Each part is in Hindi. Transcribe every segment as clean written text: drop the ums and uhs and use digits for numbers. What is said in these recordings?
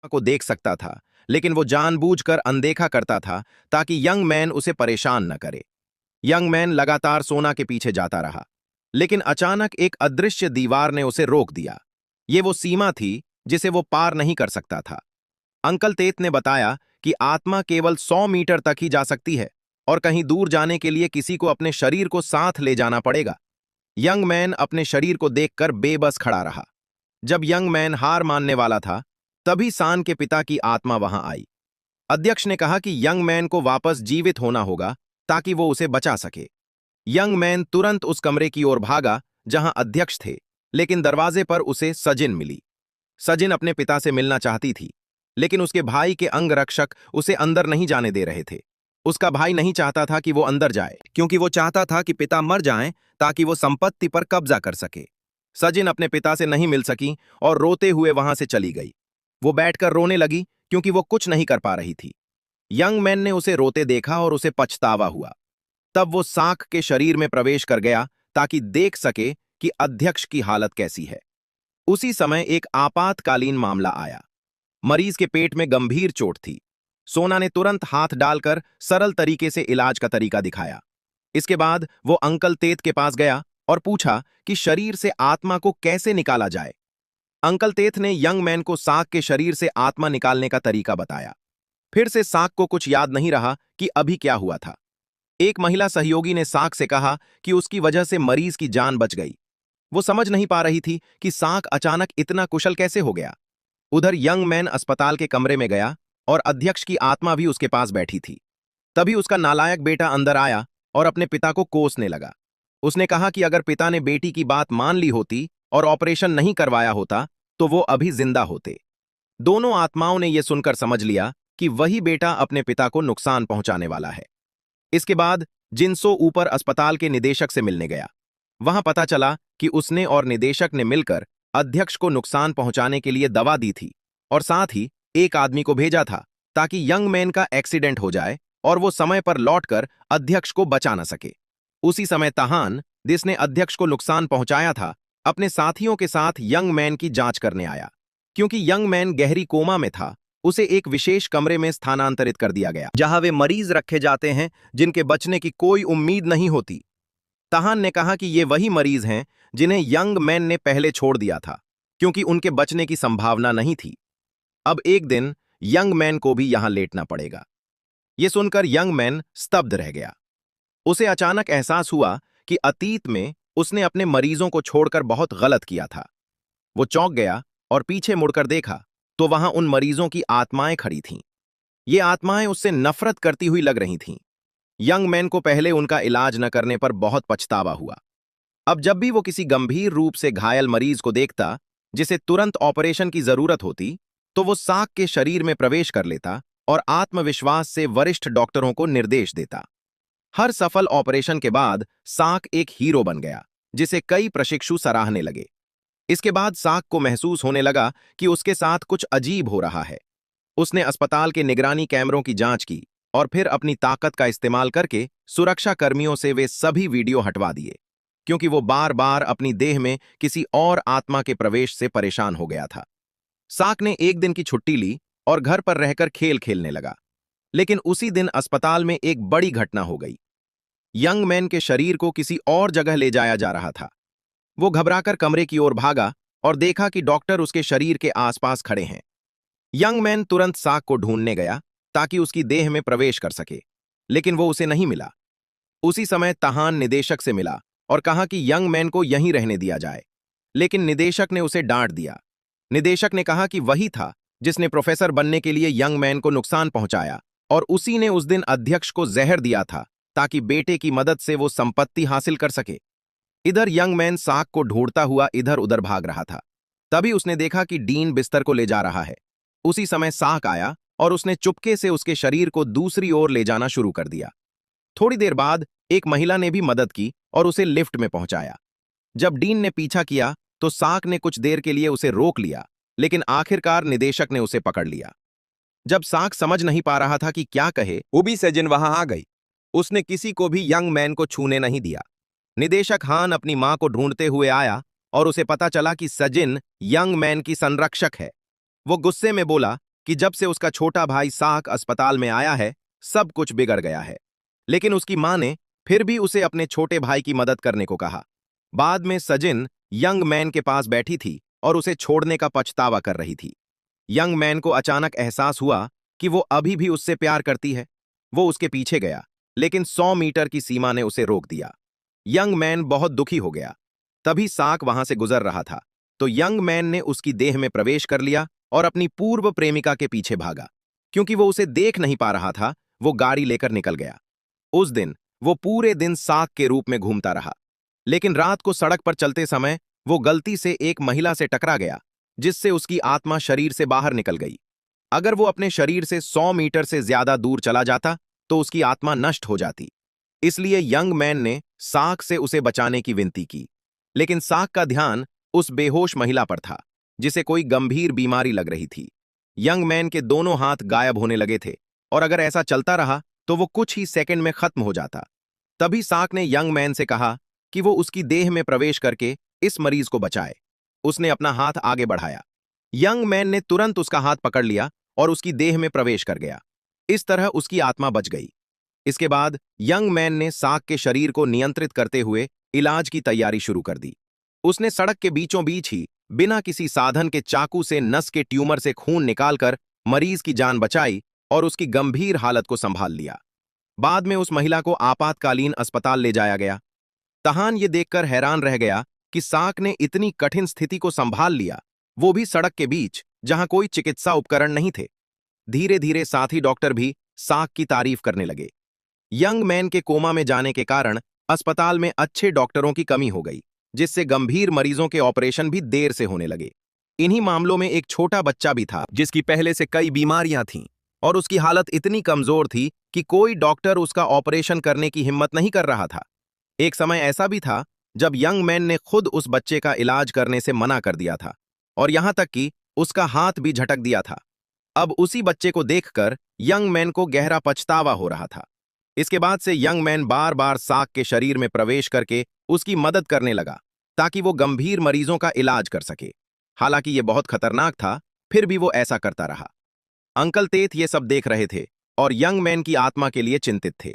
को देख सकता था, लेकिन वो जानबूझकर अनदेखा करता था ताकि यंग मैन उसे परेशान न करे। यंग मैन लगातार सोना के पीछे जाता रहा, लेकिन अचानक एक अदृश्य दीवार ने उसे रोक दिया। ये वो सीमा थी जिसे वो पार नहीं कर सकता था। अंकल तेत ने बताया कि आत्मा केवल 100 मीटर तक ही जा सकती है और कहीं दूर जाने के लिए किसी को अपने शरीर को साथ ले जाना पड़ेगा। यंग मैन अपने शरीर को देखकर बेबस खड़ा रहा। जब यंग मैन हार मानने वाला था, तभी सान के पिता की आत्मा वहां आई। अध्यक्ष ने कहा कि यंग मैन को वापस जीवित होना होगा ताकि वो उसे बचा सके। यंग मैन तुरंत उस कमरे की ओर भागा जहां अध्यक्ष थे, लेकिन दरवाजे पर उसे सजिन मिली। सजिन अपने पिता से मिलना चाहती थी, लेकिन उसके भाई के अंगरक्षक उसे अंदर नहीं जाने दे रहे थे। उसका भाई नहीं चाहता था कि वो अंदर जाए, क्योंकि वो चाहता था कि पिता मर जाएं ताकि वो संपत्ति पर कब्जा कर सके। सजिन अपने पिता से नहीं मिल सकी और रोते हुए वहां से चली गई। वो बैठकर रोने लगी क्योंकि वो कुछ नहीं कर पा रही थी। यंग मैन ने उसे रोते देखा और उसे पछतावा हुआ। तब वो साक के शरीर में प्रवेश कर गया ताकि देख सके कि अध्यक्ष की हालत कैसी है। उसी समय एक आपातकालीन मामला आया। मरीज के पेट में गंभीर चोट थी। सोना ने तुरंत हाथ डालकर सरल तरीके से इलाज का तरीका दिखाया। इसके बाद वो अंकल तेत के पास गया और पूछा कि शरीर से आत्मा को कैसे निकाला जाए। अंकल तेत ने यंग मैन को साक के शरीर से आत्मा निकालने का तरीका बताया। फिर से साक को कुछ याद नहीं रहा कि अभी क्या हुआ था। एक महिला सहयोगी ने साक से कहा कि उसकी वजह से मरीज की जान बच गई। वो समझ नहीं पा रही थी कि साक अचानक इतना कुशल कैसे हो गया। उधर यंग मैन अस्पताल के कमरे में गया और अध्यक्ष की आत्मा भी उसके पास बैठी थी। तभी उसका नालायक बेटा अंदर आया और अपने पिता को कोसने लगा। उसने कहा कि अगर पिता ने बेटी की बात मान ली होती और ऑपरेशन नहीं करवाया होता तो वो अभी जिंदा होते। दोनों आत्माओं ने यह सुनकर समझ लिया कि वही बेटा अपने पिता को नुकसान पहुंचाने वाला है। इसके बाद जिनसो ऊपर अस्पताल के निदेशक से मिलने गया। वहां पता चला कि उसने और निदेशक ने मिलकर अध्यक्ष को नुकसान पहुंचाने के लिए दवा दी थी और साथ ही एक आदमी को भेजा था ताकि यंग मैन का एक्सीडेंट हो जाए और वो समय पर लौटकर अध्यक्ष को बचा न सके। उसी समय तहान, जिसने अध्यक्ष को नुकसान पहुंचाया था, अपने साथियों के साथ यंग मैन की जांच करने आया। क्योंकि यंग मैन गहरी कोमा में था, उसे एक विशेष कमरे में स्थानांतरित कर दिया गया जहां वे मरीज रखे जाते हैं जिनके बचने की कोई उम्मीद नहीं होती। तहान ने कहा कि ये वही मरीज हैं जिन्हें यंग मैन ने पहले छोड़ दिया था, क्योंकि उनके बचने की संभावना नहीं थी। अब एक दिन यंग मैन को भी यहां लेटना पड़ेगा। यह सुनकर यंग मैन स्तब्ध रह गया। उसे अचानक एहसास हुआ कि अतीत में उसने अपने मरीजों को छोड़कर बहुत गलत किया था। वो चौंक गया और पीछे मुड़कर देखा तो वहां उन मरीजों की आत्माएं खड़ी थीं। ये आत्माएं उससे नफरत करती हुई लग रही थीं। यंग मैन को पहले उनका इलाज न करने पर बहुत पछतावा हुआ। अब जब भी वो किसी गंभीर रूप से घायल मरीज को देखता जिसे तुरंत ऑपरेशन की जरूरत होती, तो वो साक के शरीर में प्रवेश कर लेता और आत्मविश्वास से वरिष्ठ डॉक्टरों को निर्देश देता। हर सफल ऑपरेशन के बाद साक एक हीरो बन गया, जिसे कई प्रशिक्षु सराहने लगे। इसके बाद साक को महसूस होने लगा कि उसके साथ कुछ अजीब हो रहा है। उसने अस्पताल के निगरानी कैमरों की जांच की और फिर अपनी ताकत का इस्तेमाल करके सुरक्षा कर्मियों से वे सभी वीडियो हटवा दिए, क्योंकि वो बार बार अपनी देह में किसी और आत्मा के प्रवेश से परेशान हो गया था। साक ने एक दिन की छुट्टी ली और घर पर रहकर खेल खेलने लगा। लेकिन उसी दिन अस्पताल में एक बड़ी घटना हो गई। यंग मैन के शरीर को किसी और जगह ले जाया जा रहा था। वो घबराकर कमरे की ओर भागा और देखा कि डॉक्टर उसके शरीर के आसपास खड़े हैं। यंग मैन तुरंत साक को ढूंढने गया ताकि उसकी देह में प्रवेश कर सके, लेकिन वो उसे नहीं मिला। उसी समय तहान निदेशक से मिला और कहा कि यंग मैन को यहीं रहने दिया जाए, लेकिन निदेशक ने उसे डांट दिया। निदेशक ने कहा कि वही था जिसने प्रोफेसर बनने के लिए यंग मैन को नुकसान पहुंचाया और उसी ने उस दिन अध्यक्ष को जहर दिया था ताकि बेटे की मदद से वो संपत्ति हासिल कर सके। इधर यंग मैन साक को ढूंढता हुआ इधर उधर भाग रहा था। तभी उसने देखा कि डीन बिस्तर को ले जा रहा है। उसी समय साक आया और उसने चुपके से उसके शरीर को दूसरी ओर ले जाना शुरू कर दिया। थोड़ी देर बाद एक महिला ने भी मदद की और उसे लिफ्ट में पहुंचाया। जब डीन ने पीछा किया तो साक ने कुछ देर के लिए उसे रोक लिया, लेकिन आखिरकार निदेशक ने उसे पकड़ लिया। जब साक समझ नहीं पा रहा था कि क्या कहे, उबी सेजिन वहां आ गई। उसने किसी को भी यंग मैन को छूने नहीं दिया। निदेशक हान अपनी मां को ढूंढते हुए आया और उसे पता चला कि सजिन यंग मैन की संरक्षक है। वो गुस्से में बोला कि जब से उसका छोटा भाई साक अस्पताल में आया है, सब कुछ बिगड़ गया है। लेकिन उसकी मां ने फिर भी उसे अपने छोटे भाई की मदद करने को कहा। बाद में सजिन यंग मैन के पास बैठी थी और उसे छोड़ने का पछतावा कर रही थी। यंग मैन को अचानक एहसास हुआ कि वो अभी भी उससे प्यार करती है। वो उसके पीछे गया, लेकिन 100 मीटर की सीमा ने उसे रोक दिया। यंग मैन बहुत दुखी हो गया। तभी साक वहां से गुजर रहा था, तो यंग मैन ने उसकी देह में प्रवेश कर लिया और अपनी पूर्व प्रेमिका के पीछे भागा। क्योंकि वो उसे देख नहीं पा रहा था, वो गाड़ी लेकर निकल गया। उस दिन वो पूरे दिन साक के रूप में घूमता रहा। लेकिन रात को सड़क पर चलते समय वो गलती से एक महिला से टकरा गया, जिससे उसकी आत्मा शरीर से बाहर निकल गई। अगर वो अपने शरीर से 100 मीटर से ज्यादा दूर चला जाता तो उसकी आत्मा नष्ट हो जाती। इसलिए यंग मैन ने साक से उसे बचाने की विनती की। लेकिन साक का ध्यान उस बेहोश महिला पर था, जिसे कोई गंभीर बीमारी लग रही थी। यंग मैन के दोनों हाथ गायब होने लगे थे, और अगर ऐसा चलता रहा तो वो कुछ ही सेकंड में खत्म हो जाता। तभी साक ने यंग मैन से कहा कि वो उसकी देह में प्रवेश करके इस मरीज को बचाए। उसने अपना हाथ आगे बढ़ाया। यंग मैन ने तुरंत उसका हाथ पकड़ लिया और उसकी देह में प्रवेश कर गया। इस तरह उसकी आत्मा बच गई। इसके बाद यंग मैन ने साक के शरीर को नियंत्रित करते हुए इलाज की तैयारी शुरू कर दी। उसने सड़क के बीचों बीच ही बिना किसी साधन के चाकू से नस के ट्यूमर से खून निकालकर मरीज की जान बचाई और उसकी गंभीर हालत को संभाल लिया। बाद में उस महिला को आपातकालीन अस्पताल ले जाया गया। तहान ये देखकर हैरान रह गया कि साक ने इतनी कठिन स्थिति को संभाल लिया, वो भी सड़क के बीच जहां कोई चिकित्सा उपकरण नहीं थे। धीरे धीरे साथी डॉक्टर भी साक की तारीफ करने लगे। यंग मैन के कोमा में जाने के कारण अस्पताल में अच्छे डॉक्टरों की कमी हो गई, जिससे गंभीर मरीजों के ऑपरेशन भी देर से होने लगे। इन्हीं मामलों में एक छोटा बच्चा भी था, जिसकी पहले से कई बीमारियां थीं और उसकी हालत इतनी कमजोर थी कि कोई डॉक्टर उसका ऑपरेशन करने की हिम्मत नहीं कर रहा था। एक समय ऐसा भी था जब यंग मैन ने खुद उस बच्चे का इलाज करने से मना कर दिया था, और यहां तक कि उसका हाथ भी झटक दिया था। अब उसी बच्चे को देखकर यंग मैन को गहरा पछतावा हो रहा था। इसके बाद से यंग मैन बार बार साक के शरीर में प्रवेश करके उसकी मदद करने लगा, ताकि वो गंभीर मरीजों का इलाज कर सके। हालांकि ये बहुत खतरनाक था, फिर भी वो ऐसा करता रहा। अंकल तेथ ये सब देख रहे थे और यंग मैन की आत्मा के लिए चिंतित थे।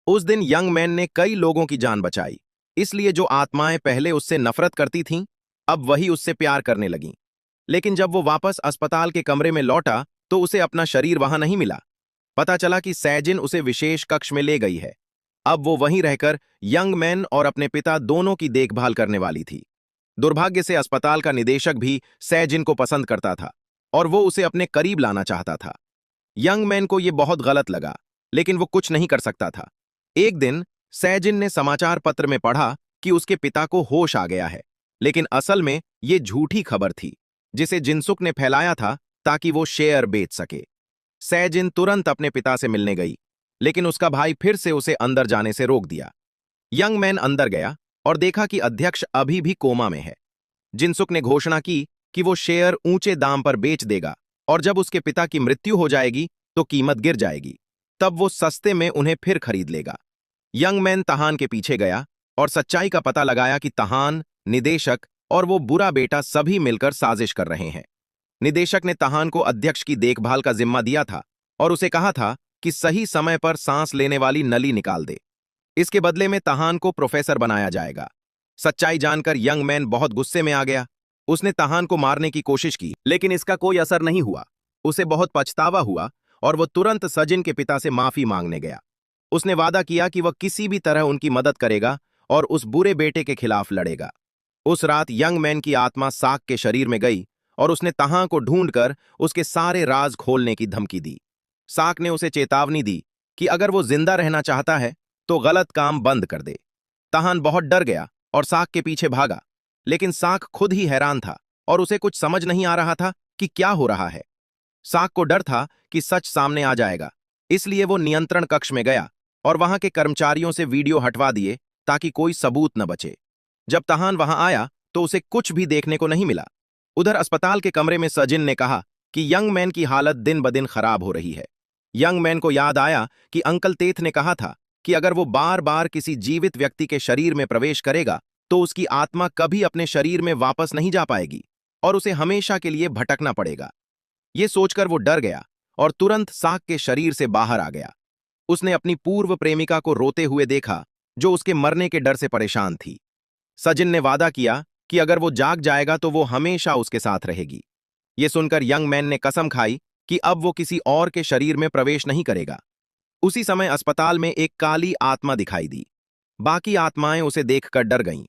उस दिन यंग मैन ने कई लोगों की जान बचाई, इसलिए जो आत्माएं पहले उससे नफरत करती थीं, अब वही उससे प्यार करने लगीं। लेकिन जब वो वापस अस्पताल के कमरे में लौटा तो उसे अपना शरीर वहां नहीं मिला। पता चला कि सैजिन उसे विशेष कक्ष में ले गई है। अब वो वहीं रहकर यंग मैन और अपने पिता दोनों की देखभाल करने वाली थी। दुर्भाग्य से अस्पताल का निदेशक भी सैजिन को पसंद करता था और वो उसे अपने करीब लाना चाहता था। यंग मैन को यह बहुत गलत लगा, लेकिन वो कुछ नहीं कर सकता था। एक दिन सैजिन ने समाचार पत्र में पढ़ा कि उसके पिता को होश आ गया है, लेकिन असल में ये झूठी खबर थी, जिसे जिनसुक ने फैलाया था ताकि वो शेयर बेच सके। सैजिन तुरंत अपने पिता से मिलने गई, लेकिन उसका भाई फिर से उसे अंदर जाने से रोक दिया। यंग मैन अंदर गया और देखा कि अध्यक्ष अभी भी कोमा में है। जिनसुक ने घोषणा की कि वो शेयर ऊंचे दाम पर बेच देगा और जब उसके पिता की मृत्यु हो जाएगी तो कीमत गिर जाएगी, तब वो सस्ते में उन्हें फिर खरीद लेगा। यंग मैन तहान के पीछे गया और सच्चाई का पता लगाया कि तहान, निदेशक और वो बुरा बेटा सभी मिलकर साजिश कर रहे हैं। निदेशक ने तहान को अध्यक्ष की देखभाल का जिम्मा दिया था और उसे कहा था कि सही समय पर सांस लेने वाली नली निकाल दे। इसके बदले में तहान को प्रोफेसर बनाया जाएगा। सच्चाई जानकर यंग मैन बहुत गुस्से में आ गया। उसने तहान को मारने की कोशिश की, लेकिन इसका कोई असर नहीं हुआ। उसे बहुत पछतावा हुआ और वो तुरंत सजिन के पिता से माफी मांगने गया। उसने वादा किया कि वह किसी भी तरह उनकी मदद करेगा और उस बुरे बेटे के खिलाफ लड़ेगा। उस रात यंग मैन की आत्मा साक के शरीर में गई और उसने तहां को ढूंढकर उसके सारे राज खोलने की धमकी दी। साक ने उसे चेतावनी दी कि अगर वो जिंदा रहना चाहता है तो गलत काम बंद कर दे। तहान बहुत डर गया और साक के पीछे भागा, लेकिन साक खुद ही हैरान था और उसे कुछ समझ नहीं आ रहा था कि क्या हो रहा है। साक को डर था कि सच सामने आ जाएगा, इसलिए वो नियंत्रण कक्ष में गया और वहां के कर्मचारियों से वीडियो हटवा दिए ताकि कोई सबूत न बचे। जब तहान वहां आया तो उसे कुछ भी देखने को नहीं मिला। उधर अस्पताल के कमरे में सजिन ने कहा कि यंग मैन की हालत दिन ब दिन खराब हो रही है। यंग मैन को याद आया कि अंकल तेथ ने कहा था कि अगर वो बार बार किसी जीवित व्यक्ति के शरीर में प्रवेश करेगा तो उसकी आत्मा कभी अपने शरीर में वापस नहीं जा पाएगी और उसे हमेशा के लिए भटकना पड़ेगा। ये सोचकर वो डर गया और तुरंत साक के शरीर से बाहर आ गया। उसने अपनी पूर्व प्रेमिका को रोते हुए देखा, जो उसके मरने के डर से परेशान थी। सजिन ने वादा किया कि अगर वो जाग जाएगा तो वो हमेशा उसके साथ रहेगी। ये सुनकर यंग मैन ने कसम खाई कि अब वो किसी और के शरीर में प्रवेश नहीं करेगा। उसी समय अस्पताल में एक काली आत्मा दिखाई दी। बाकी आत्माएं उसे देखकर डर गईं।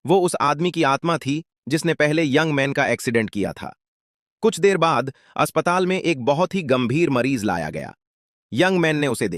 वो उस आदमी की आत्मा थी जिसने पहले यंग मैन का एक्सीडेंट किया था। कुछ देर बाद अस्पताल में एक बहुत ही गंभीर मरीज लाया गया। यंग मैन ने उसे देखा।